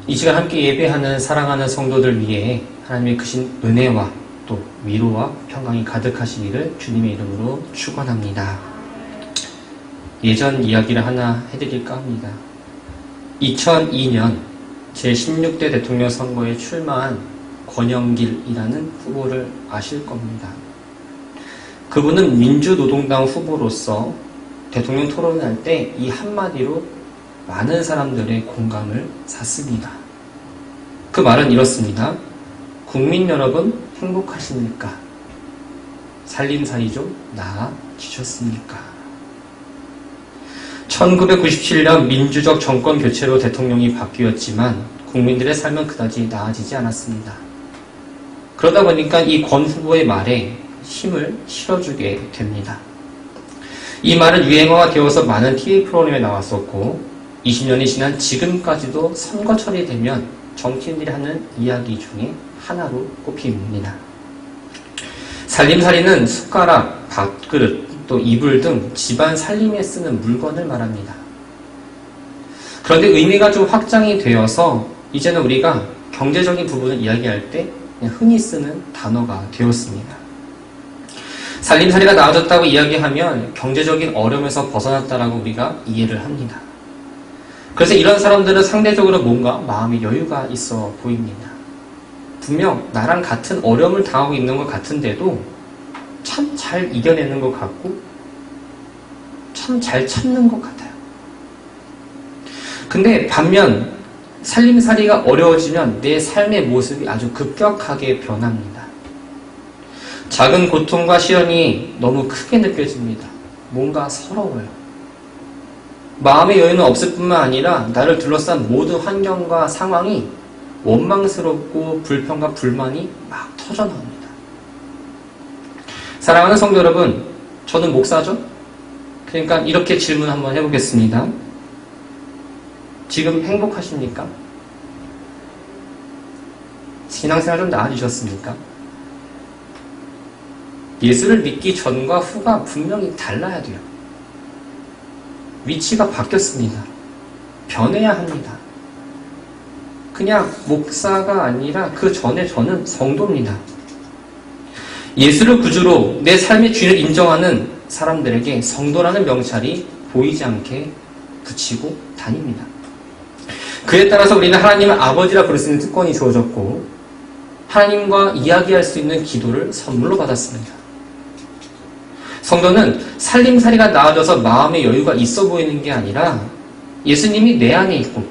이 시간 함께 예배하는 사랑하는 성도들 위해 하나님의 크신 은혜와 또 위로와 평강이 가득하시기를 주님의 이름으로 축원합니다. 예전 이야기를 하나 해드릴까 합니다. 2002년 제16대 대통령 선거에 출마한 권영길이라는 후보를 아실 겁니다. 그분은 민주노동당 후보로서 대통령 토론을 할 때 이 한마디로 많은 사람들의 공감을 샀습니다. 그 말은 이렇습니다. 국민 여러분 행복하십니까? 살림살이 좀 나아지셨습니까? 1997년 민주적 정권 교체로 대통령이 바뀌었지만 국민들의 삶은 그다지 나아지지 않았습니다. 그러다 보니까 이 권 후보의 말에 힘을 실어주게 됩니다. 이 말은 유행어가 되어서 많은 TV 프로그램에 나왔었고 20년이 지난 지금까지도 선거철이 되면 정치인들이 하는 이야기 중에 하나로 꼽힙니다. 살림살이는 숟가락, 밥그릇, 또 이불 등 집안 살림에 쓰는 물건을 말합니다. 그런데 의미가 좀 확장이 되어서 이제는 우리가 경제적인 부분을 이야기할 때 그냥 흔히 쓰는 단어가 되었습니다. 살림살이가 나아졌다고 이야기하면 경제적인 어려움에서 벗어났다라고 우리가 이해를 합니다. 그래서 이런 사람들은 상대적으로 뭔가 마음의 여유가 있어 보입니다. 분명 나랑 같은 어려움을 당하고 있는 것 같은데도 참 잘 이겨내는 것 같고 참 잘 참는 것 같아요. 근데 반면 살림살이가 어려워지면 내 삶의 모습이 아주 급격하게 변합니다. 작은 고통과 시련이 너무 크게 느껴집니다. 뭔가 서러워요. 마음의 여유는 없을 뿐만 아니라 나를 둘러싼 모든 환경과 상황이 원망스럽고 불평과 불만이 막 터져나옵니다. 사랑하는 성도 여러분, 저는 목사죠? 그러니까 이렇게 질문 한번 해보겠습니다. 지금 행복하십니까? 신앙생활 좀 나아지셨습니까? 예수를 믿기 전과 후가 분명히 달라야 돼요. 위치가 바뀌었습니다. 변해야 합니다. 그냥 목사가 아니라 그 전에 저는 성도입니다. 예수를 구주로 내 삶의 주인을 인정하는 사람들에게 성도라는 명찰이 보이지 않게 붙이고 다닙니다. 그에 따라서 우리는 하나님을 아버지라 부를 수 있는 특권이 주어졌고 하나님과 이야기할 수 있는 기도를 선물로 받았습니다. 성도는 살림살이가 나아져서 마음의 여유가 있어 보이는 게 아니라 예수님이 내 안에 있고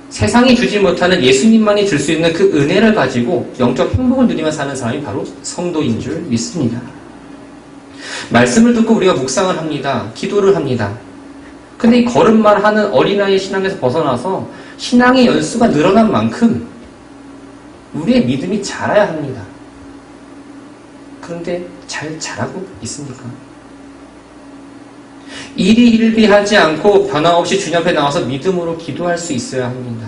세상이 주지 못하는 예수님만이 줄 수 있는 그 은혜를 가지고 영적 행복을 누리며 사는 사람이 바로 성도인 줄 믿습니다. 말씀을 듣고 우리가 묵상을 합니다. 기도를 합니다. 근데 이 걸음만 하는 어린아이의 신앙에서 벗어나서 신앙의 연수가 늘어난 만큼 우리의 믿음이 자라야 합니다. 그런데 잘 자라고 있습니까? 일희일비하지 않고 변함없이 주님 앞에 나와서 믿음으로 기도할 수 있어야 합니다.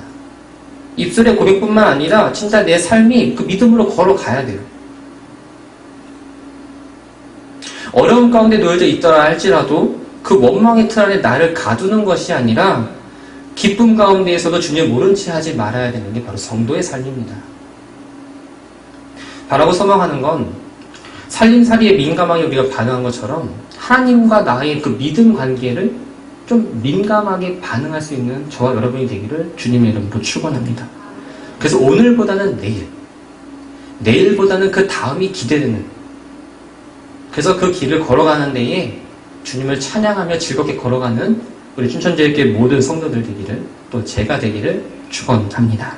입술의 고백뿐만 아니라 진짜 내 삶이 그 믿음으로 걸어가야 돼요. 어려운 가운데 놓여져 있더라 할지라도 그 원망의 틀 안에 나를 가두는 것이 아니라 기쁨 가운데에서도 주님 모른 채 하지 말아야 되는 게 바로 성도의 삶입니다. 바라고 소망하는 건 살림살이에 민감하게 우리가 반응한 것처럼 하나님과 나의 그 믿음 관계를 좀 민감하게 반응할 수 있는 저와 여러분이 되기를 주님의 이름으로 축원합니다. 그래서 오늘보다는 내일, 내일보다는 그 다음이 기대되는, 그래서 그 길을 걸어가는 데에 주님을 찬양하며 즐겁게 걸어가는 우리 춘천제일교회 모든 성도들 되기를, 또 제가 되기를 축원합니다.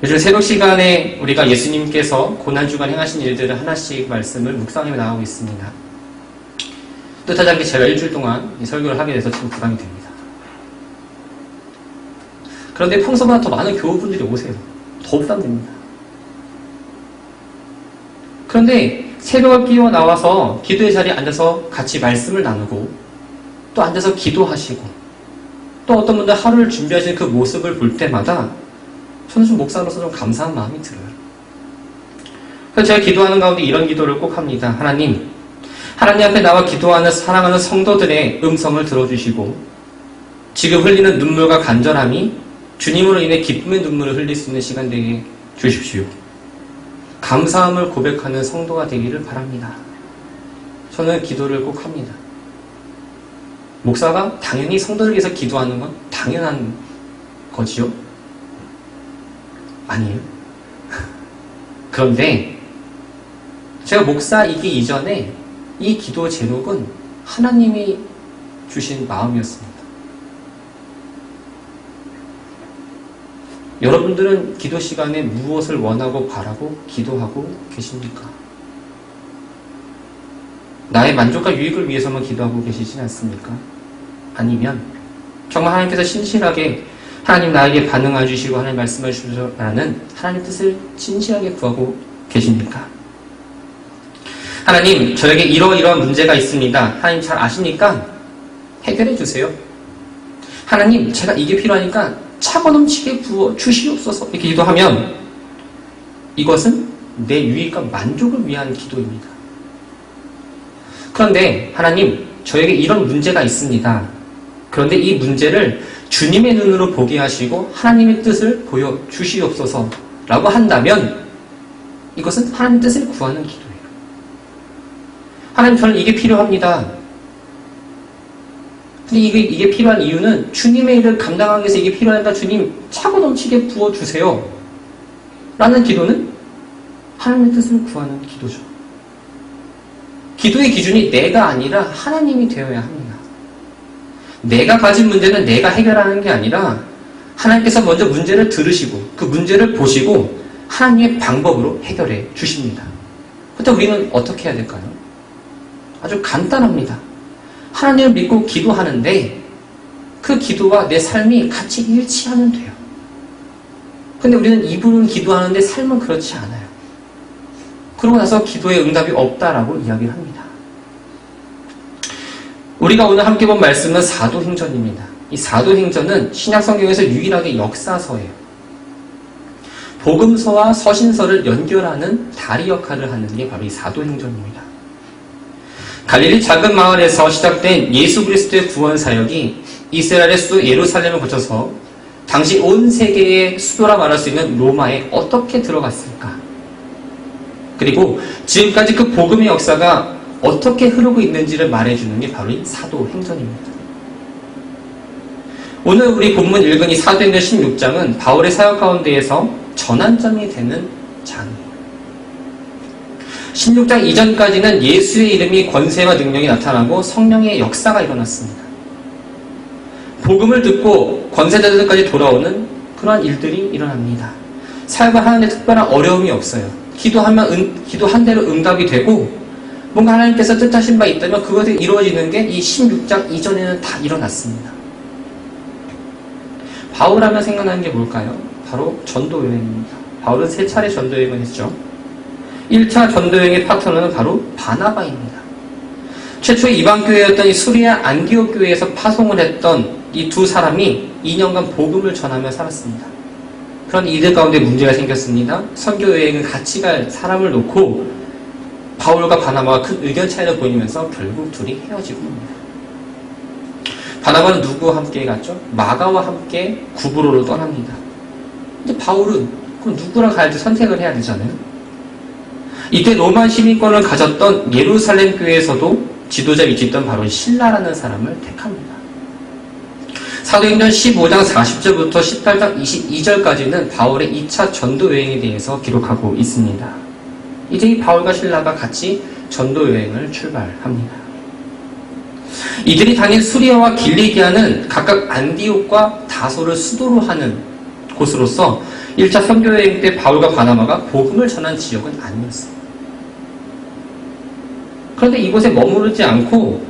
요즘 새벽 시간에 우리가 예수님께서 고난주간 행하신 일들을 하나씩 말씀을 묵상하며 나가고 있습니다. 뜻하지 않게 제가 일주일 동안 이 설교를 하게 돼서 참 부담이 됩니다. 그런데 평소보다 더 많은 교우분들이 오세요. 더 부담됩니다. 그런데 새벽을 끼워 나와서 기도의 자리에 앉아서 같이 말씀을 나누고 또 앉아서 기도하시고 또 어떤 분들 하루를 준비하시는 그 모습을 볼 때마다 저는 좀 목사로서 좀 감사한 마음이 들어요. 그래서 제가 기도하는 가운데 이런 기도를 꼭 합니다. 하나님 앞에 나와 기도하는 사랑하는 성도들의 음성을 들어주시고 지금 흘리는 눈물과 간절함이 주님으로 인해 기쁨의 눈물을 흘릴 수 있는 시간 되게 주십시오. 감사함을 고백하는 성도가 되기를 바랍니다. 저는 기도를 꼭 합니다. 목사가 당연히 성도를 위해서 기도하는 건 당연한 거지요? 아니에요. 그런데 제가 목사이기 이전에 이 기도 제목은 하나님이 주신 마음이었습니다. 여러분들은 기도 시간에 무엇을 원하고 바라고 기도하고 계십니까? 나의 만족과 유익을 위해서만 기도하고 계시진 않습니까? 아니면 정말 하나님께서 신실하게 하나님 나에게 반응해 주시고 하나님 말씀해 주시라는 하나님 뜻을 진실하게 구하고 계십니까? 하나님, 저에게 이러이러한 문제가 있습니다. 하나님 잘 아시니까 해결해 주세요. 하나님, 제가 이게 필요하니까 차고 넘치게 부어 주시옵소서. 이렇게 기도하면 이것은 내 유익과 만족을 위한 기도입니다. 그런데 하나님, 저에게 이런 문제가 있습니다. 그런데 이 문제를 주님의 눈으로 보게 하시고 하나님의 뜻을 보여주시옵소서 라고 한다면 이것은 하나님의 뜻을 구하는 기도예요. 하나님, 저는 이게 필요합니다. 근데 이게 필요한 이유는 주님의 일을 감당하기 위해서 이게 필요하니까 주님 차고 넘치게 부어주세요 라는 기도는 하나님의 뜻을 구하는 기도죠. 기도의 기준이 내가 아니라 하나님이 되어야 합니다. 내가 가진 문제는 내가 해결하는 게 아니라 하나님께서 먼저 문제를 들으시고 그 문제를 보시고 하나님의 방법으로 해결해 주십니다. 그때 우리는 어떻게 해야 될까요? 아주 간단합니다. 하나님을 믿고 기도하는데 그 기도와 내 삶이 같이 일치하면 돼요. 근데 우리는 입으로는 기도하는데 삶은 그렇지 않아요. 그러고 나서 기도에 응답이 없다라고 이야기를 합니다. 우리가 오늘 함께 본 말씀은 사도행전입니다. 이 사도행전은 신약성경에서 유일하게 역사서예요. 복음서와 서신서를 연결하는 다리 역할을 하는 게 바로 이 사도행전입니다. 갈릴리 작은 마을에서 시작된 예수 그리스도의 구원 사역이 이스라엘의 수도 예루살렘을 거쳐서 당시 온 세계의 수도라 말할 수 있는 로마에 어떻게 들어갔을까? 그리고 지금까지 그 복음의 역사가 어떻게 흐르고 있는지를 말해주는 게 바로 이 사도행전입니다. 오늘 우리 본문 읽은 이 사도행전 16장은 바울의 사역 가운데에서 전환점이 되는 장이에요. 16장 이전까지는 예수의 이름이 권세와 능력이 나타나고 성령의 역사가 일어났습니다. 복음을 듣고 권세자들까지 돌아오는 그러한 일들이 일어납니다. 사역을 하는데 특별한 어려움이 없어요. 기도한 대로 응답이 되고 뭔가 하나님께서 뜻하신 바 있다면 그것이 이루어지는 게 이 16장 이전에는 다 일어났습니다. 바울 하면 생각나는 게 뭘까요? 바로 전도 여행입니다. 바울은 3차례 전도 여행을 했죠. 1차 전도여행의 파트너는 바로 바나바입니다. 최초의 이방교회였던 이 수리아 안디옥 교회에서 파송을 했던 이 두 사람이 2년간 복음을 전하며 살았습니다. 그런 이들 가운데 문제가 생겼습니다. 선교여행은 같이 갈 사람을 놓고 바울과 바나바가 큰 의견 차이를 보이면서 결국 둘이 헤어지고 맙니다. 바나바는 누구와 함께 갔죠? 마가와 함께 구브로로 떠납니다. 근데 바울은 그럼 누구랑 갈지 선택을 해야 되잖아요. 이때 로마 시민권을 가졌던 예루살렘 교회에서도 지도자 위치에 있던 바로 신라라는 사람을 택합니다. 사도행전 15장 40절부터 18장 22절까지는 바울의 2차 전도 여행에 대해서 기록하고 있습니다. 이제 이 바울과 신라가 같이 전도 여행을 출발합니다. 이들이 다닌 수리아와 길리기아는 각각 안디옥과 다소를 수도로 하는 곳으로서 1차 선교 여행 때 바울과 바나바가 복음을 전한 지역은 아니었습니다. 그런데 이곳에 머무르지 않고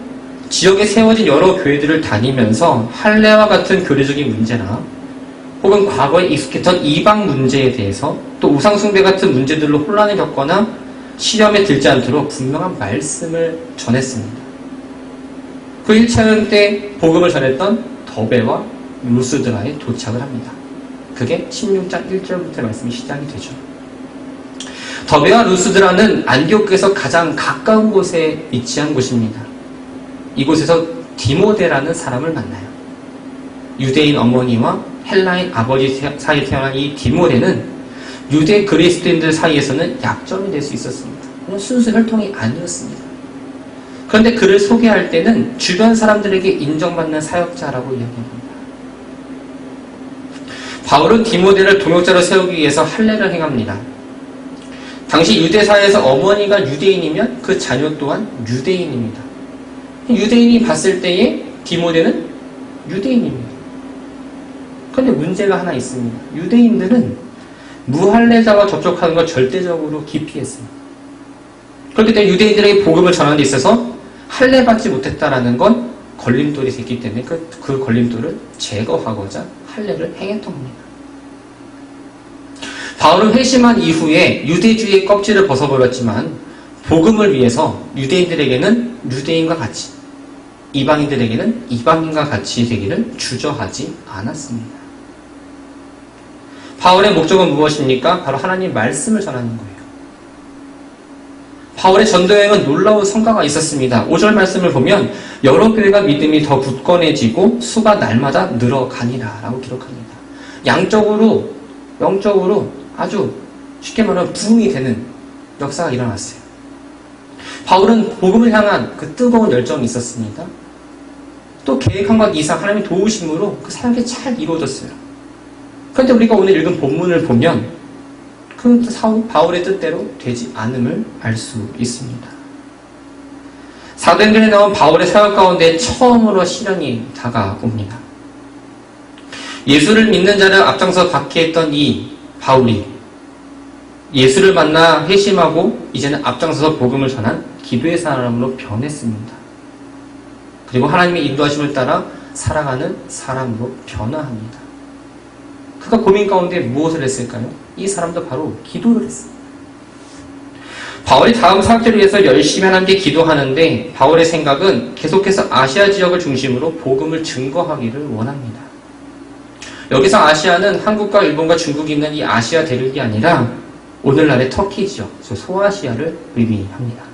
지역에 세워진 여러 교회들을 다니면서 할례와 같은 교리적인 문제나 혹은 과거에 익숙했던 이방 문제에 대해서 또 우상숭배 같은 문제들로 혼란을 겪거나 시험에 들지 않도록 분명한 말씀을 전했습니다. 그 1차 여행 때 복음을 전했던 더베와 루스드라에 도착을 합니다. 그게 16장 1절부터 말씀이 시작이 되죠. 더베와 루스드라는 안디옥에서 가장 가까운 곳에 위치한 곳입니다. 이곳에서 디모데라는 사람을 만나요. 유대인 어머니와 헬라인 아버지 사이에 태어난 이 디모데는 유대 그리스도인들 사이에서는 약점이 될 수 있었습니다. 그냥 순수 혈통이 아니었습니다. 그런데 그를 소개할 때는 주변 사람들에게 인정받는 사역자라고 이야기합니다. 바울은 디모데를 동역자로 세우기 위해서 할례를 행합니다. 당시 유대사회에서 어머니가 유대인이면 그 자녀 또한 유대인입니다. 유대인이 봤을 때에 디모데는 유대인입니다. 그런데 문제가 하나 있습니다. 유대인들은 무할례자와 접촉하는 걸 절대적으로 기피했습니다. 그렇기 때문에 유대인들에게 복음을 전하는 데 있어서 할례 받지 못했다라는 건 걸림돌이 있기 때문에 그 걸림돌을 제거하고자 할례를 행했던 겁니다. 바울은 회심한 이후에 유대주의의 껍질을 벗어버렸지만 복음을 위해서 유대인들에게는 유대인과 같이, 이방인들에게는 이방인과 같이 되기를 주저하지 않았습니다. 바울의 목적은 무엇입니까? 바로 하나님 말씀을 전하는 거예요. 바울의 전도여행은 놀라운 성과가 있었습니다. 5절 말씀을 보면 여러 교회가 믿음이 더 굳건해지고 수가 날마다 늘어가니라 라고 기록합니다. 양적으로, 영적으로 아주 쉽게 말하면 부흥이 되는 역사가 일어났어요. 바울은 복음을 향한 그 뜨거운 열정이 있었습니다. 또 계획한 것 이상 하나님의 도우심으로 그 사역이 잘 이루어졌어요. 그런데 우리가 오늘 읽은 본문을 보면 그 바울의 뜻대로 되지 않음을 알 수 있습니다. 사도행전에 나온 바울의 사역 가운데 처음으로 시련이 다가옵니다. 예수를 믿는 자를 앞장서 박해했던 이 바울이 예수를 만나 회심하고 이제는 앞장서서 복음을 전한 기도의 사람으로 변했습니다. 그리고 하나님의 인도하심을 따라 살아가는 사람으로 변화합니다. 그가 고민 가운데 무엇을 했을까요? 이 사람도 바로 기도를 했습니다. 바울이 다음 사역들을 위해서 열심히 하나님께 기도하는데 바울의 생각은 계속해서 아시아 지역을 중심으로 복음을 증거하기를 원합니다. 여기서 아시아는 한국과 일본과 중국이 있는 이 아시아 대륙이 아니라 오늘날의 터키 지역, 소아시아를 의미합니다.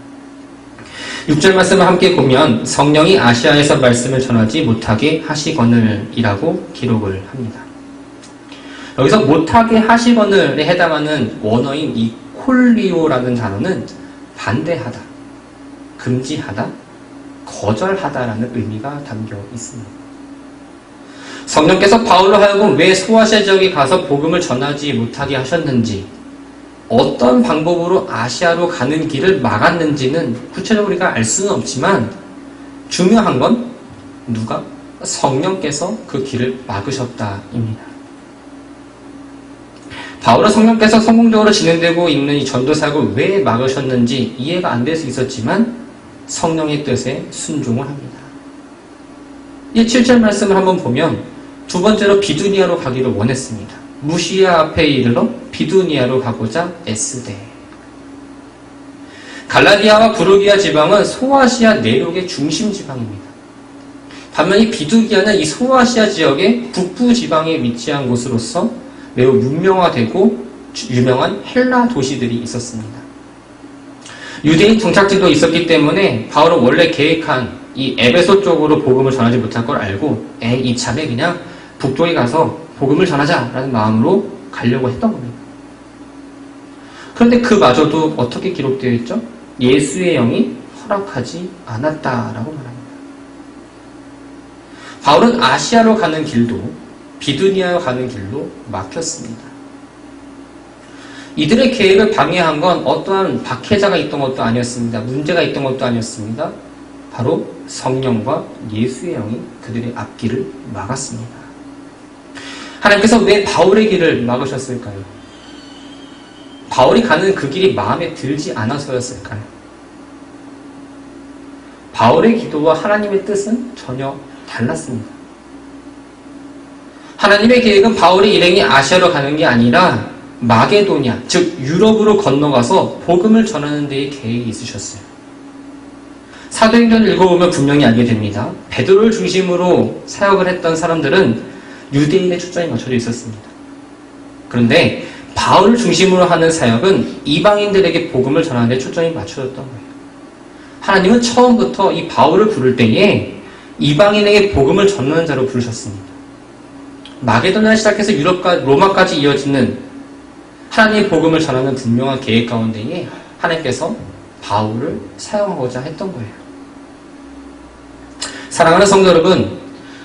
6절 말씀을 함께 보면 성령이 아시아에서 말씀을 전하지 못하게 하시거늘이라고 기록을 합니다. 여기서 못하게 하시거늘에 해당하는 원어인 이 콜리오라는 단어는 반대하다, 금지하다, 거절하다라는 의미가 담겨 있습니다. 성령께서 바울로 하여금 왜 소아시아 지역에 가서 복음을 전하지 못하게 하셨는지, 어떤 방법으로 아시아로 가는 길을 막았는지는 구체적으로 우리가 알 수는 없지만 중요한 건 누가? 성령께서 그 길을 막으셨다입니다. 바울은 성령께서 성공적으로 진행되고 있는 이 전도 사역을 왜 막으셨는지 이해가 안 될 수 있었지만 성령의 뜻에 순종을 합니다. 이 7절 말씀을 한번 보면 두 번째로 비두니아로 가기를 원했습니다. 무시아 앞에 이르러 비두니아로 가고자 애쓰되. 갈라디아와 부르기아 지방은 소아시아 내륙의 중심 지방입니다. 반면 이 비두기아는 이 소아시아 지역의 북부 지방에 위치한 곳으로서 매우 유명화되고 유명한 헬라 도시들이 있었습니다. 유대인 정착지도 있었기 때문에 바울은 원래 계획한 이 에베소 쪽으로 복음을 전하지 못할 걸 알고 이참에 그냥 북쪽에 가서 복음을 전하자라는 마음으로 가려고 했던 겁니다. 그런데 그마저도 어떻게 기록되어 있죠? 예수의 영이 허락하지 않았다라고 말합니다. 바울은 아시아로 가는 길도 비두니아로 가는 길도 막혔습니다. 이들의 계획을 방해한 건 어떠한 박해자가 있던 것도 아니었습니다. 문제가 있던 것도 아니었습니다. 바로 성령과 예수의 영이 그들의 앞길을 막았습니다. 하나님께서 왜 바울의 길을 막으셨을까요? 바울이 가는 그 길이 마음에 들지 않아서였을까요? 바울의 기도와 하나님의 뜻은 전혀 달랐습니다. 하나님의 계획은 바울의 일행이 아시아로 가는 게 아니라 마게도냐, 즉 유럽으로 건너가서 복음을 전하는 데에 계획이 있으셨어요. 사도행전을 읽어보면 분명히 알게 됩니다. 베드로를 중심으로 사역을 했던 사람들은 유대인의 초점이 맞춰져 있었습니다. 그런데 바울을 중심으로 하는 사역은 이방인들에게 복음을 전하는 데 초점이 맞춰졌던 거예요. 하나님은 처음부터 이 바울을 부를 때에 이방인에게 복음을 전하는 자로 부르셨습니다. 마게도냐를 시작해서 유럽과 로마까지 이어지는 하나님의 복음을 전하는 분명한 계획 가운데에 하나님께서 바울을 사용하고자 했던 거예요. 사랑하는 성도 여러분,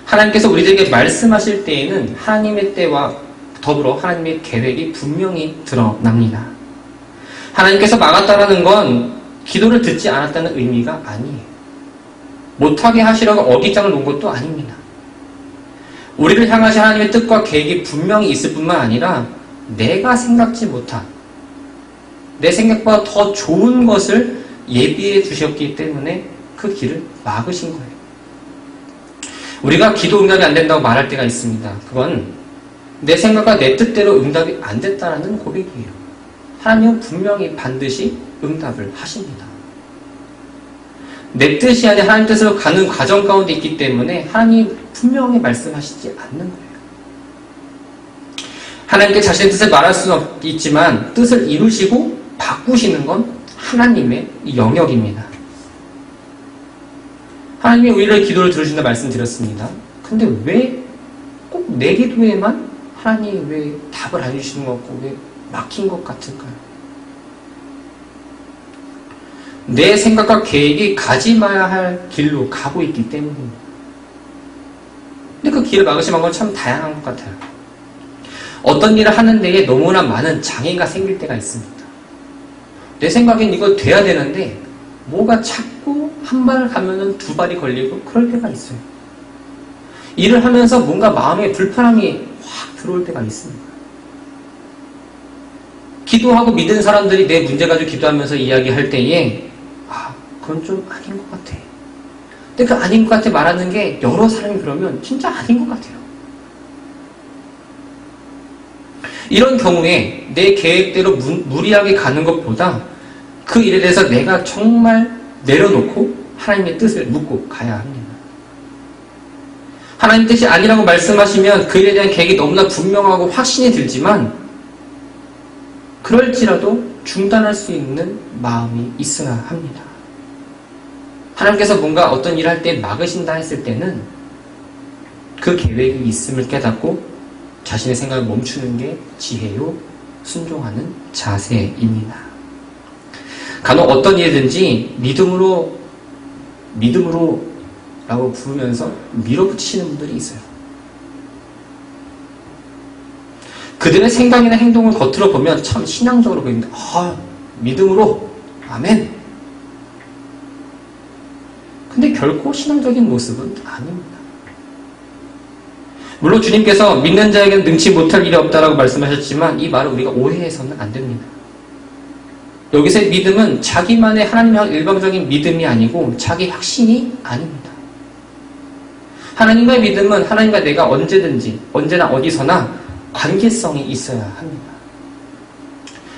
하나님께서 우리들에게 말씀하실 때에는 하나님의 때와 더불어 하나님의 계획이 분명히 드러납니다. 하나님께서 막았다라는 건 기도를 듣지 않았다는 의미가 아니에요. 못하게 하시라고 어깃장을 놓은 것도 아닙니다. 우리를 향하신 하나님의 뜻과 계획이 분명히 있을 뿐만 아니라 내가 생각지 못한, 내 생각보다 더 좋은 것을 예비해 주셨기 때문에 그 길을 막으신 거예요. 우리가 기도 응답이 안 된다고 말할 때가 있습니다. 그건 내 생각과 내 뜻대로 응답이 안 됐다는 고백이에요. 하나님은 분명히 반드시 응답을 하십니다. 내 뜻이 아닌 하나님 뜻으로 가는 과정 가운데 있기 때문에 하나님 분명히 말씀하시지 않는 거예요. 하나님께 자신의 뜻을 말할 수는 있지만 뜻을 이루시고 바꾸시는 건 하나님의 영역입니다. 하나님이 우리를 기도를 들으신다 말씀드렸습니다. 근데 왜 꼭 내 기도에만 하나님이 왜 답을 안 주시는 것 같고 왜 막힌 것 같을까요? 내 생각과 계획이 가지 마야 할 길로 가고 있기 때문입니다. 근데 그 길을 막으시는 건 참 다양한 것 같아요. 어떤 일을 하는 데에 너무나 많은 장애가 생길 때가 있습니다. 내 생각엔 이거 돼야 되는데 뭐가 자꾸 한 발을 가면은 두 발이 걸리고 그럴 때가 있어요. 일을 하면서 뭔가 마음에 불편함이 확 들어올 때가 있습니다. 기도하고 믿은 사람들이 내 문제 가지고 기도하면서 이야기할 때에 그건 좀 아닌 것 같아. 근데 그 아닌 것 같아 말하는 게 여러 사람이 그러면 진짜 아닌 것 같아요. 이런 경우에 내 계획대로 무리하게 가는 것보다 그 일에 대해서 내가 정말 내려놓고 하나님의 뜻을 묻고 가야 합니다. 하나님 뜻이 아니라고 말씀하시면 그 일에 대한 계획이 너무나 분명하고 확신이 들지만 그럴지라도 중단할 수 있는 마음이 있어야 합니다. 하나님께서 뭔가 어떤 일을 할 때 막으신다 했을 때는 그 계획이 있음을 깨닫고 자신의 생각을 멈추는 게 지혜요, 순종하는 자세입니다. 간혹 어떤 일이든지 믿음으로 라고 부르면서 밀어붙이시는 분들이 있어요. 그들의 생각이나 행동을 겉으로 보면 참 신앙적으로 보입니다. 믿음으로 아멘. 근데 결코 신앙적인 모습은 아닙니다. 물론 주님께서 믿는 자에게는 능치 못할 일이 없다라고 말씀하셨지만 이 말을 우리가 오해해서는 안 됩니다. 여기서의 믿음은 자기만의 하나님을 향한 일방적인 믿음이 아니고 자기 확신이 아닙니다. 하나님과의 믿음은 하나님과 내가 언제든지 언제나 어디서나 관계성이 있어야 합니다.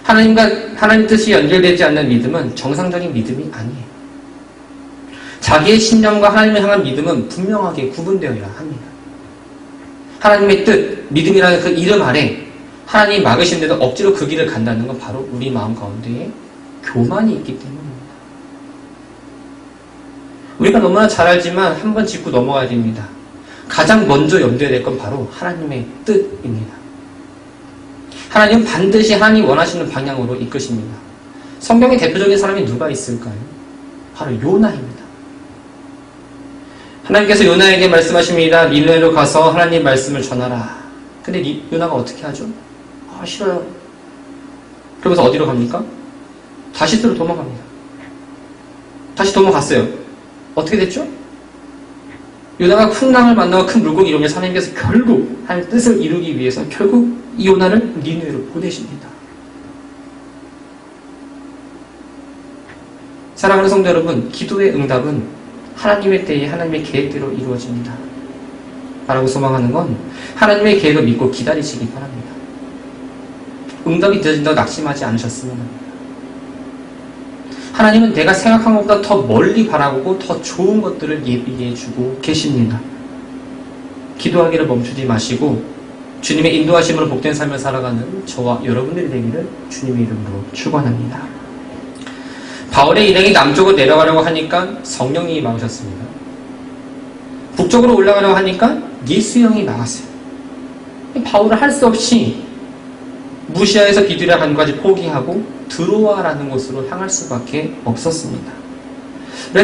하나님 뜻이 연결되지 않는 믿음은 정상적인 믿음이 아니에요. 자기의 신념과 하나님을 향한 믿음은 분명하게 구분되어야 합니다. 하나님의 뜻, 믿음이라는 그 이름 아래 하나님이 막으신데도 억지로 그 길을 간다는 건 바로 우리 마음 가운데에 교만이 있기 때문입니다. 우리가 너무나 잘 알지만 한번 짚고 넘어가야 됩니다. 가장 먼저 염두에 낼 건 바로 하나님의 뜻입니다. 하나님은 반드시 하나님이 원하시는 방향으로 이끄십니다. 성경의 대표적인 사람이 누가 있을까요? 바로 요나입니다. 하나님께서 요나에게 말씀하십니다. 니느웨로 가서 하나님 말씀을 전하라. 근데 요나가 어떻게 하죠? 싫어요. 그러면서 어디로 갑니까? 다시스로 도망갑니다. 다시 도망갔어요. 어떻게 됐죠? 요나가 큰 낭을 만나고 큰 물고기 이루면서 하나님께서 결국 하나님 뜻을 이루기 위해서 결국 이 요나를 니느웨로 보내십니다. 사랑하는 성도 여러분, 기도의 응답은 하나님의 때에 하나님의 계획대로 이루어집니다. 라고 소망하는 건 하나님의 계획을 믿고 기다리시기 바랍니다. 응답이 늦어진다고 낙심하지 않으셨으면 합니다. 하나님은 내가 생각한 것보다 더 멀리 바라보고 더 좋은 것들을 예비해 주고 계십니다. 기도하기를 멈추지 마시고 주님의 인도하심으로 복된 삶을 살아가는 저와 여러분들이 되기를 주님의 이름으로 축원합니다. 바울의 일행이 남쪽으로 내려가려고 하니까 성령님이 막으셨습니다. 북쪽으로 올라가려고 하니까 예수형이 막았어요. 바울은 할 수 없이 무시아에서 비두랴 간까지 포기하고 드로아라는 곳으로 향할 수밖에 없었습니다.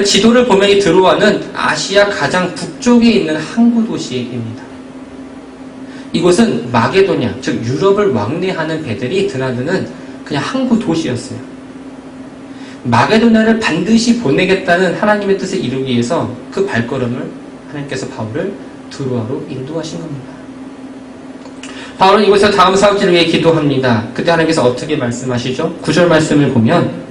지도를 보면 이 드로아는 아시아 가장 북쪽에 있는 항구 도시입니다. 이곳은 마게도냐, 즉 유럽을 왕래하는 배들이 드나드는 그냥 항구 도시였어요. 마게도냐를 반드시 보내겠다는 하나님의 뜻을 이루기 위해서 그 발걸음을 하나님께서 바울을 드로아로 인도하신 겁니다. 바울은 이곳에서 다음 사역지를 위해 기도합니다. 그때 하나님께서 어떻게 말씀하시죠? 9절 말씀을 보면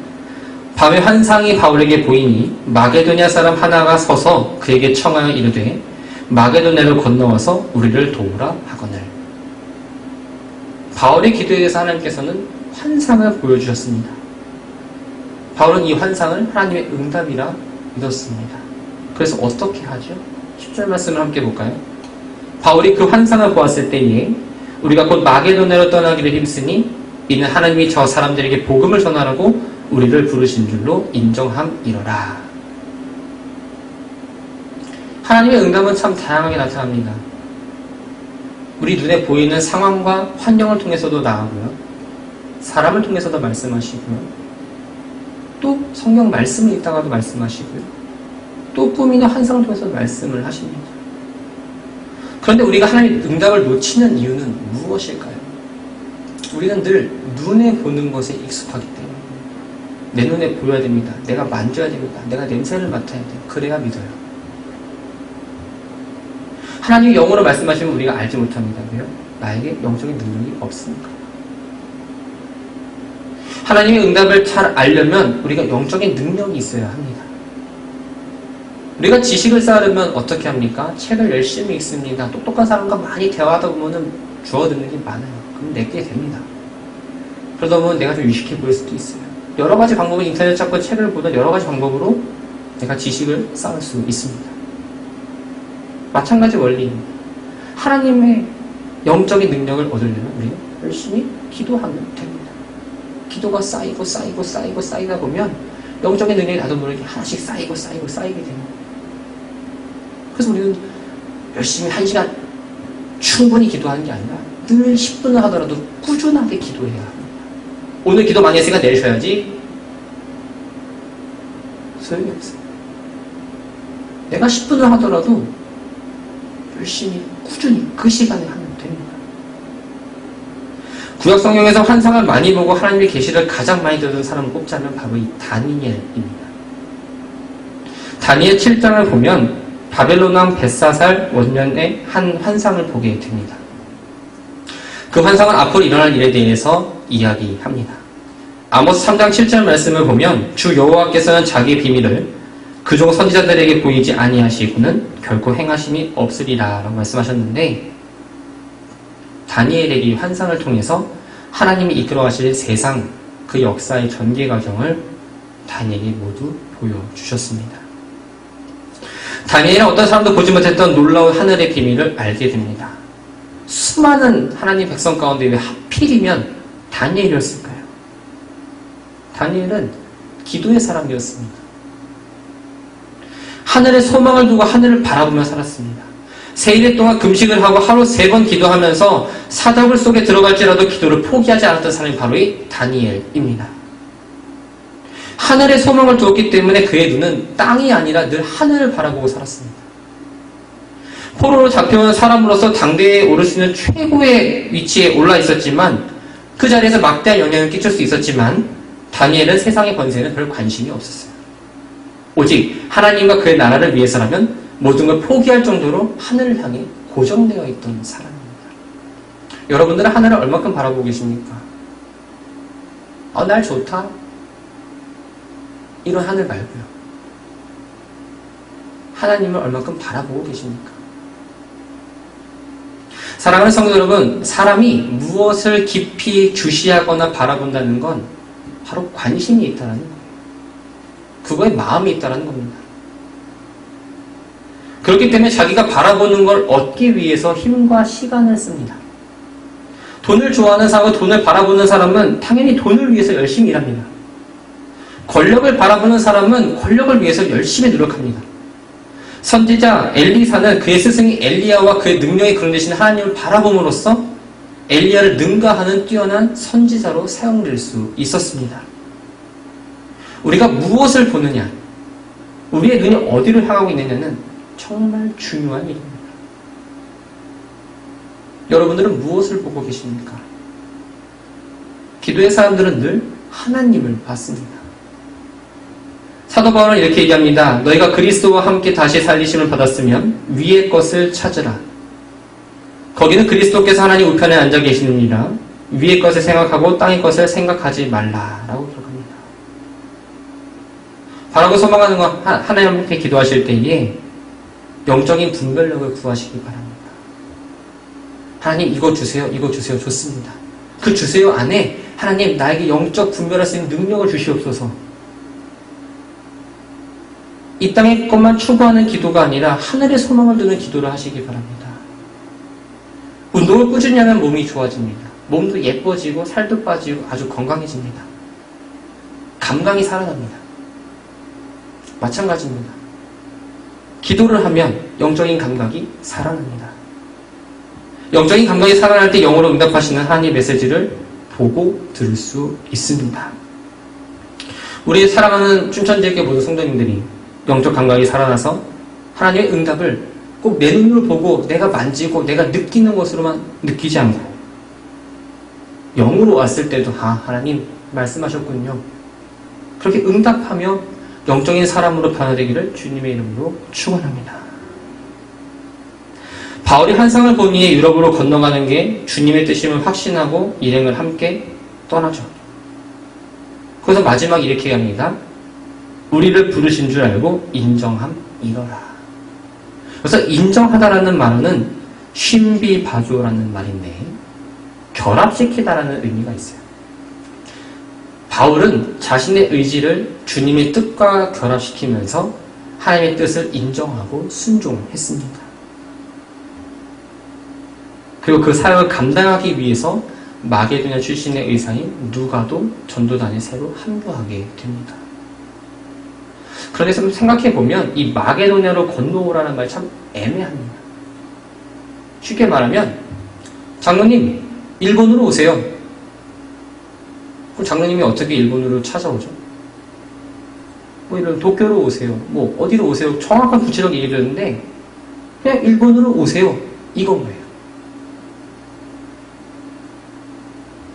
밤에 환상이 바울에게 보이니 마게도냐 사람 하나가 서서 그에게 청하여 이르되 마게도냐를 건너와서 우리를 도우라 하거늘. 바울의 기도에 대해서 하나님께서는 환상을 보여주셨습니다. 바울은 이 환상을 하나님의 응답이라 믿었습니다. 그래서 어떻게 하죠? 10절 말씀을 함께 볼까요? 바울이 그 환상을 보았을 때에 우리가 곧 마게도냐로 떠나기를 힘쓰니 이는 하나님이 저 사람들에게 복음을 전하라고 우리를 부르신 줄로 인정함이러라. 하나님의 응답은 참 다양하게 나타납니다. 우리 눈에 보이는 상황과 환경을 통해서도 나오고요. 사람을 통해서도 말씀하시고요. 또 성경 말씀을 읽다가도 말씀하시고요. 또 꿈이나 환상을 통해서도 말씀을 하십니다. 그런데 우리가 하나님의 응답을 놓치는 이유는 무엇일까요? 우리는 늘 눈에 보는 것에 익숙하기 때문에 내 눈에 보여야 됩니다. 내가 만져야 됩니다. 내가 냄새를 맡아야 돼요. 그래야 믿어요. 하나님이 영어로 말씀하시면 우리가 알지 못합니다. 왜요? 나에게 영적인 능력이 없으니까. 하나님의 응답을 잘 알려면 우리가 영적인 능력이 있어야 합니다. 우리가 지식을 쌓으려면 어떻게 합니까? 책을 열심히 읽습니다. 똑똑한 사람과 많이 대화하다 보면 주워듣는 게 많아요. 그럼 내게 됩니다. 그러다 보면 내가 좀 유식해 보일 수도 있어요. 여러 가지 방법을 인터넷 찾고 책을 보던 여러 가지 방법으로 내가 지식을 쌓을 수 있습니다. 마찬가지 원리입니다. 하나님의 영적인 능력을 얻으려면 우리가 열심히 기도하면 됩니다. 기도가 쌓이다 보면 영적인 능력이 나도 모르게 하나씩 쌓이게 됩니다. 그래서 우리는 열심히 1시간 충분히 기도하는 게 아니라 늘 10분을 하더라도 꾸준하게 기도해야 합니다. 오늘 기도 많이 했으니까 내일 쉬어야지. 소용이 없어요. 내가 10분을 하더라도 열심히 꾸준히 그 시간에 하면 됩니다. 구약 성경에서 환상을 많이 보고 하나님의 계시를 가장 많이 들은 사람을 꼽자면 바로 이 다니엘입니다. 다니엘 7장을 보면 바벨론 왕 벳사살 원년에 한 환상을 보게 됩니다. 그 환상은 앞으로 일어날 일에 대해서 이야기합니다. 아모스 3장 7절 말씀을 보면 주 여호와께서는 자기의 비밀을 그종 선지자들에게 보이지 아니하시고는 결코 행하심이 없으리라 라고 말씀하셨는데, 다니엘에게 이 환상을 통해서 하나님이 이끌어가실 세상 그 역사의 전개 과정을 다니엘에게 모두 보여주셨습니다. 다니엘은 어떤 사람도 보지 못했던 놀라운 하늘의 비밀을 알게 됩니다. 수많은 하나님 백성 가운데 왜 하필이면 다니엘이었을까요? 다니엘은 기도의 사람이었습니다. 하늘에 소망을 두고 하늘을 바라보며 살았습니다. 세일 동안 금식을 하고 하루 3번 기도하면서 사자굴 속에 들어갈지라도 기도를 포기하지 않았던 사람이 바로 이 다니엘입니다. 하늘에 소망을 두었기 때문에 그의 눈은 땅이 아니라 늘 하늘을 바라보고 살았습니다. 포로로 잡혀온 사람으로서 당대에 오를 수 있는 최고의 위치에 올라 있었지만 그 자리에서 막대한 영향을 끼칠 수 있었지만 다니엘은 세상의 권세에는 별 관심이 없었어요. 오직 하나님과 그의 나라를 위해서라면 모든 걸 포기할 정도로 하늘을 향해 고정되어 있던 사람입니다. 여러분들은 하늘을 얼마큼 바라보고 계십니까? 날 좋다. 이런 하늘 말고요. 하나님을 얼마큼 바라보고 계십니까? 사랑하는 성도 여러분, 사람이 무엇을 깊이 주시하거나 바라본다는 건 바로 관심이 있다는 거예요. 그거에 마음이 있다는 겁니다. 그렇기 때문에 자기가 바라보는 걸 얻기 위해서 힘과 시간을 씁니다. 돈을 좋아하는 사람과 돈을 바라보는 사람은 당연히 돈을 위해서 열심히 일합니다. 권력을 바라보는 사람은 권력을 위해서 열심히 노력합니다. 선지자 엘리사는 그의 스승인 엘리야와 그의 능력이 그런 대신 하나님을 바라봄으로써 엘리야를 능가하는 뛰어난 선지자로 사용될 수 있었습니다. 우리가 무엇을 보느냐, 우리의 눈이 어디로 향하고 있느냐는 정말 중요한 일입니다. 여러분들은 무엇을 보고 계십니까? 기도의 사람들은 늘 하나님을 봤습니다. 사도 바울은 이렇게 얘기합니다. 너희가 그리스도와 함께 다시 살리심을 받았으면 위의 것을 찾으라. 거기는 그리스도께서 하나님 우편에 앉아 계시느니라. 위의 것을 생각하고 땅의 것을 생각하지 말라라고 기록합니다. 바라고 소망하는 건 하나님께 기도하실 때에 영적인 분별력을 구하시기 바랍니다. 하나님 이거 주세요, 이거 주세요. 좋습니다. 그 주세요 안에 하나님 나에게 영적 분별할 수 있는 능력을 주시옵소서. 이 땅의 것만 추구하는 기도가 아니라 하늘의 소망을 두는 기도를 하시기 바랍니다. 운동을 꾸준히 하면 몸이 좋아집니다. 몸도 예뻐지고 살도 빠지고 아주 건강해집니다. 감각이 살아납니다. 마찬가지입니다. 기도를 하면 영적인 감각이 살아납니다. 영적인 감각이 살아날 때 영으로 응답하시는 하나님의 메시지를 보고 들을 수 있습니다. 우리 사랑하는 춘천지역의 모든 성도님들이 영적 감각이 살아나서 하나님의 응답을 꼭 내 눈으로 보고 내가 만지고 내가 느끼는 것으로만 느끼지 않고 영으로 왔을 때도 하나님 말씀하셨군요. 그렇게 응답하며 영적인 사람으로 변화되기를 주님의 이름으로 축원합니다. 바울이 환상을 본 이에 유럽으로 건너가는 게 주님의 뜻임을 확신하고 일행을 함께 떠나죠. 그래서 마지막 이렇게 합니다. 우리를 부르신 줄 알고 인정함이러라. 그래서 인정하다라는 말은 신비바조라는 말인데 결합시키다라는 의미가 있어요. 바울은 자신의 의지를 주님의 뜻과 결합시키면서 하나님의 뜻을 인정하고 순종했습니다. 그리고 그 사역을 감당하기 위해서 마게도냐 출신의 의사인 누가도 전도단에 새로 합류하게 됩니다. 그런데 생각해보면 이 마게도냐로 건너오라는 말이 참 애매합니다. 쉽게 말하면 장로님 일본으로 오세요. 그럼 장로님이 어떻게 일본으로 찾아오죠? 뭐 이런 도쿄로 오세요. 뭐 어디로 오세요? 정확한 구체적 얘기를 했는데 그냥 일본으로 오세요. 이건 거예요.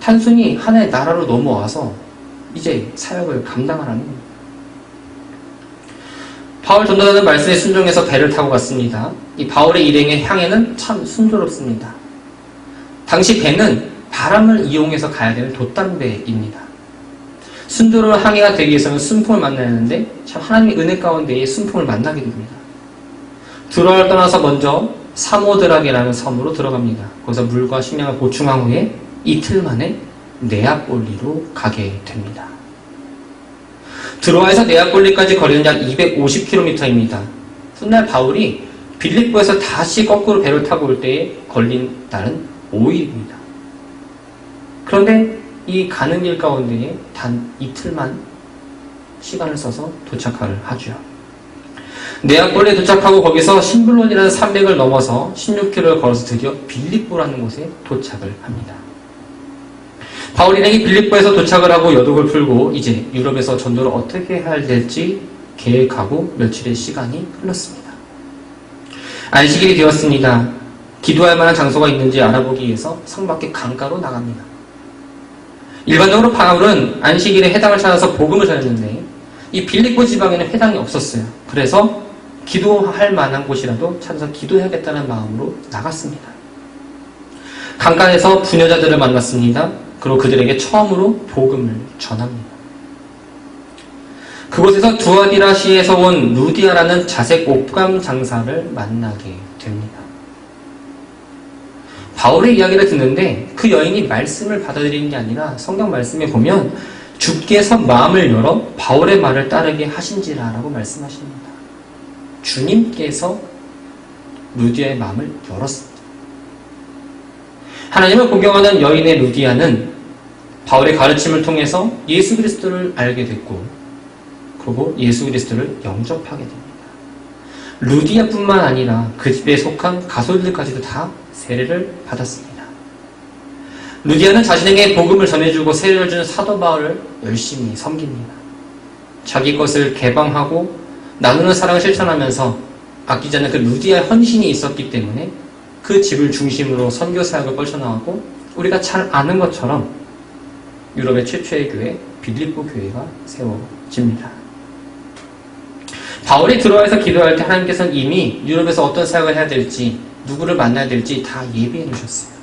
단순히 하나의 나라로 넘어와서 이제 사역을 감당하라는 겁니다. 바울 전도자는 말씀에 순종해서 배를 타고 갔습니다. 이 바울의 일행의 향해는 참 순조롭습니다. 당시 배는 바람을 이용해서 가야 되는 돛단배입니다. 순조로운 항해가 되기 위해서는 순풍을 만나야 하는데 참 하나님의 은혜 가운데에 순풍을 만나게 됩니다. 드로아를 떠나서 먼저 사모드락이라는 섬으로 들어갑니다. 거기서 물과 식량을 보충한 후에 이틀 만에 네아폴리로 가게 됩니다. 드로아에서 네아폴리까지 거리는 약 250km입니다. 훗날 바울이 빌립보에서 다시 거꾸로 배를 타고 올 때에 걸린 날은 5일입니다. 그런데 이 가는 길 가운데에 단 이틀만 시간을 써서 도착을 하죠. 네아폴리에 도착하고 거기서 신불론이라는 산맥을 넘어서 16km를 걸어서 드디어 빌립보라는 곳에 도착을 합니다. 바울 일행이 빌립보에서 도착을 하고 여독을 풀고 이제 유럽에서 전도를 어떻게 해야 될지 계획하고 며칠의 시간이 흘렀습니다. 안식일이 되었습니다. 기도할 만한 장소가 있는지 알아보기 위해서 성 밖에 강가로 나갑니다. 일반적으로 바울은 안식일에 회당을 찾아서 복음을 전했는데 이 빌립보 지방에는 회당이 없었어요. 그래서 기도할 만한 곳이라도 찾아서 기도해야겠다는 마음으로 나갔습니다. 강가에서 부녀자들을 만났습니다. 그리고 그들에게 처음으로 복음을 전합니다. 그곳에서 두아디라시에서 온 루디아라는 자색 옷감 장사를 만나게 됩니다. 바울의 이야기를 듣는데 그 여인이 말씀을 받아들이는 게 아니라 성경 말씀에 보면 주께서 마음을 열어 바울의 말을 따르게 하신지라라고 말씀하십니다. 주님께서 루디아의 마음을 열었습니다. 하나님을 공경하는 여인의 루디아는 바울의 가르침을 통해서 예수 그리스도를 알게 됐고 그리고 예수 그리스도를 영접하게 됩니다. 루디아뿐만 아니라 그 집에 속한 가솔들까지도 다 세례를 받았습니다. 루디아는 자신에게 복음을 전해주고 세례를 주는 사도 바울을 열심히 섬깁니다. 자기 것을 개방하고 나누는 사랑을 실천하면서 아끼지 않는 그 루디아의 헌신이 있었기 때문에 그 집을 중심으로 선교 사역을 펼쳐나가고 우리가 잘 아는 것처럼 유럽의 최초의 교회 빌립보 교회가 세워집니다. 바울이 들어와서 기도할 때 하나님께서는 이미 유럽에서 어떤 사역을 해야 될지 누구를 만나야 될지 다 예비해 놓으셨어요.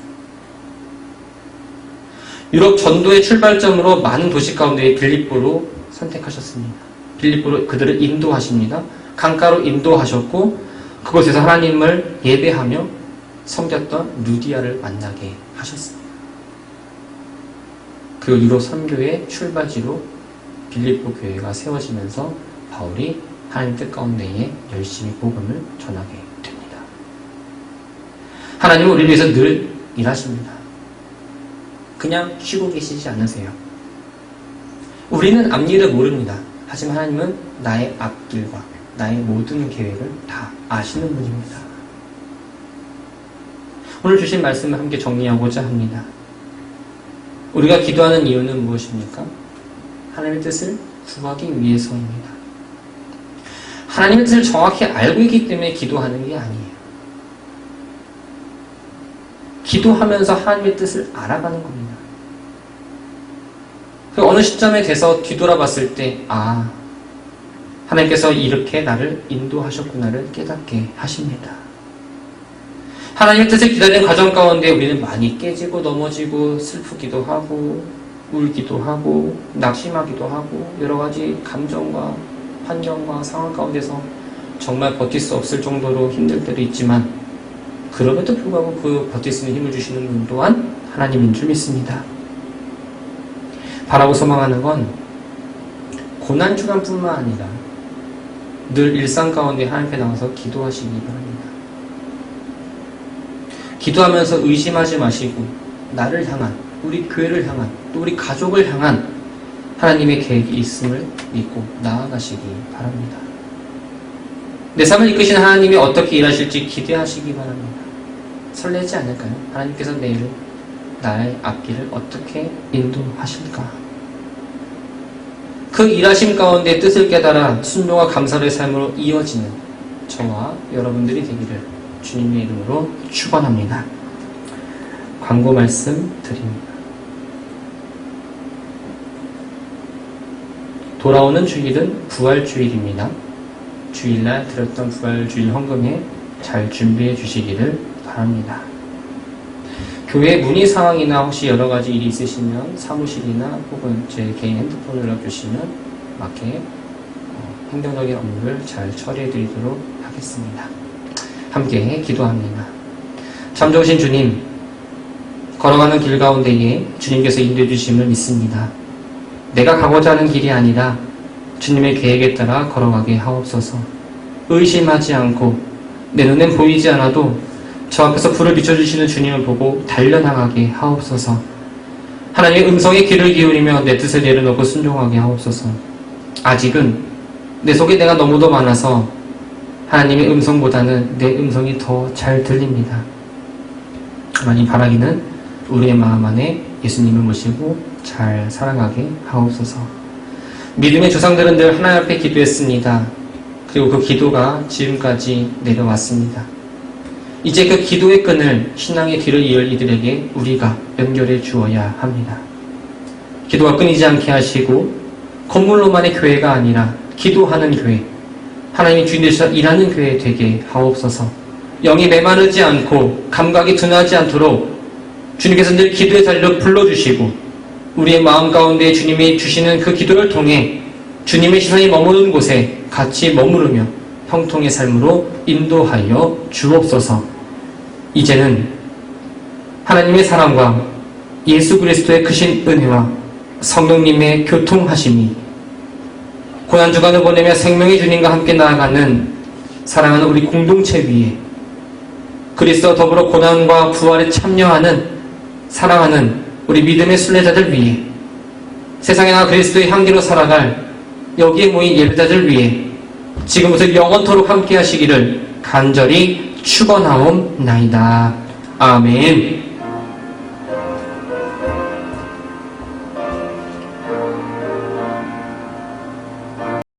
유럽 전도의 출발점으로 많은 도시 가운데 빌립보로 선택하셨습니다. 빌립보로 그들을 인도하십니다. 강가로 인도하셨고 그곳에서 하나님을 예배하며 섬겼던 루디아를 만나게 하셨습니다. 그 유럽 선교의 출발지로 빌립보 교회가 세워지면서 바울이 하나님 뜻 가운데에 열심히 복음을 전하게 됩니다. 하나님은 우리를 위해서 늘 일하십니다. 그냥 쉬고 계시지 않으세요. 우리는 앞일을 모릅니다. 하지만 하나님은 나의 앞길과 나의 모든 계획을 다 아시는 분입니다. 오늘 주신 말씀을 함께 정리하고자 합니다. 우리가 기도하는 이유는 무엇입니까? 하나님의 뜻을 구하기 위해서입니다. 하나님의 뜻을 정확히 알고 있기 때문에 기도하는 게 아니에요. 기도하면서 하나님의 뜻을 알아가는 겁니다. 어느 시점에 돼서 뒤돌아봤을 때 하나님께서 이렇게 나를 인도하셨구나를 깨닫게 하십니다. 하나님의 뜻을 기다리는 과정 가운데 우리는 많이 깨지고 넘어지고 슬프기도 하고 울기도 하고 낙심하기도 하고 여러 가지 감정과 환경과 상황 가운데서 정말 버틸 수 없을 정도로 힘들 때도 있지만 그럼에도 불구하고 그 버틸 수 있는 힘을 주시는 분 또한 하나님인 줄 믿습니다. 바라고 소망하는 건 고난주간뿐만 아니라 늘 일상 가운데 하나님께 나와서 기도하시기 바랍니다. 기도하면서 의심하지 마시고 나를 향한, 우리 교회를 향한, 또 우리 가족을 향한 하나님의 계획이 있음을 믿고 나아가시기 바랍니다. 내 삶을 이끄신 하나님이 어떻게 일하실지 기대하시기 바랍니다. 설레지 않을까요? 하나님께서 내일 나의 앞길을 어떻게 인도하실까? 그 일하심 가운데 뜻을 깨달아 순종과 감사의 삶으로 이어지는 저와 여러분들이 되기를 주님의 이름으로 축원합니다. 광고 말씀 드립니다. 돌아오는 주일은 부활주일입니다. 주일날 드렸던 부활주일 헌금에 잘 준비해 주시기를 바랍니다. 교회 문의 상황이나 혹시 여러 가지 일이 있으시면 사무실이나 혹은 제 개인 핸드폰을 연락주시면 맞게 행정적인 업무를 잘 처리해 드리도록 하겠습니다. 함께 기도합니다. 참 좋으신 주님, 걸어가는 길 가운데에 주님께서 인도해 주심을 믿습니다. 내가 가고자 하는 길이 아니라 주님의 계획에 따라 걸어가게 하옵소서. 의심하지 않고 내 눈엔 보이지 않아도 저 앞에서 불을 비춰주시는 주님을 보고 달려나가게 하옵소서. 하나님의 음성에 귀를 기울이며 내 뜻을 내려놓고 순종하게 하옵소서. 아직은 내 속에 내가 너무도 많아서 하나님의 음성보다는 내 음성이 더 잘 들립니다. 하나님 바라기는 우리의 마음 안에 예수님을 모시고 잘 살아가게 하옵소서. 믿음의 조상들은 늘 하나님 앞에 기도했습니다. 그리고 그 기도가 지금까지 내려왔습니다. 이제 그 기도의 끈을 신앙의 뒤를 이을 이들에게 우리가 연결해 주어야 합니다. 기도가 끊이지 않게 하시고 건물로만의 교회가 아니라 기도하는 교회, 하나님이 주인 되셔서 일하는 교회 되게 하옵소서. 영이 메마르지 않고 감각이 둔하지 않도록 주님께서 늘 기도의 자리로 불러주시고 우리의 마음 가운데 주님이 주시는 그 기도를 통해 주님의 시선이 머무는 곳에 같이 머무르며 형통의 삶으로 인도하여 주옵소서. 이제는 하나님의 사랑과 예수 그리스도의 크신 은혜와 성령님의 교통하심이 고난주간을 보내며 생명의 주님과 함께 나아가는 사랑하는 우리 공동체 위에 그리스도와 더불어 고난과 부활에 참여하는 사랑하는 우리 믿음의 순례자들 위해 세상에 나가 그리스도의 향기로 살아갈 여기에 모인 예배자들 위해 지금부터 영원토록 함께 하시기를 간절히 축원하옵나이다. 아멘.